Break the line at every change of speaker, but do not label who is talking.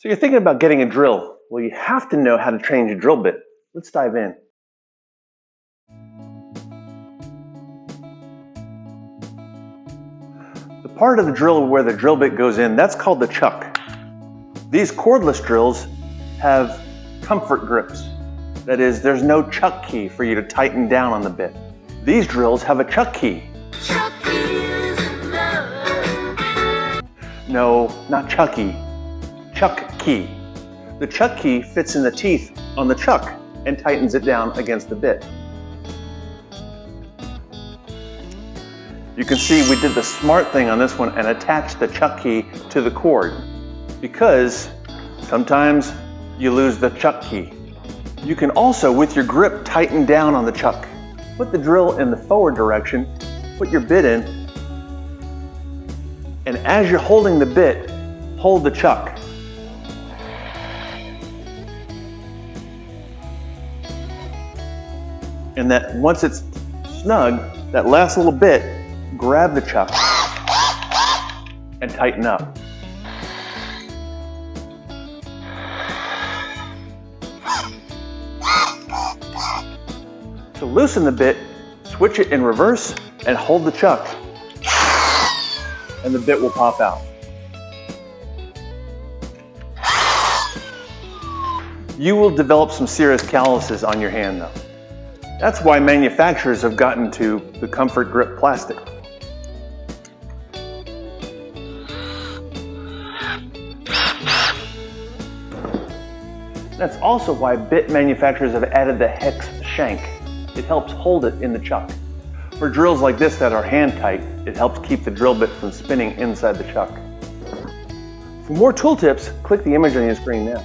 So you're thinking about getting a drill. Well, you have to know how to change a drill bit. Let's dive in. The part of the drill where the drill bit goes in, that's called the chuck. These cordless drills have comfort grips. That is, there's no chuck key for you to tighten down on the bit. These drills have a chuck key.
Chuck is love.
No, not Chucky. Chuck key. The chuck key fits in the teeth on the chuck and tightens it down against the bit. You can see we did the smart thing on this one and attached the chuck key to the cord, because sometimes you lose the chuck key. You can also, with your grip, tighten down on the chuck. Put the drill in the forward direction, put your bit in, and as you're holding the bit, hold the chuck. And that once it's snug, that last little bit, grab the chuck and tighten up. To loosen the bit, switch it in reverse and hold the chuck, and the bit will pop out. You will develop some serious calluses on your hand though. That's why manufacturers have gotten to the comfort grip plastic. That's also why bit manufacturers have added the hex shank. It helps hold it in the chuck. For drills like this that are hand tight, it helps keep the drill bit from spinning inside the chuck. For more tool tips, click the image on your screen now.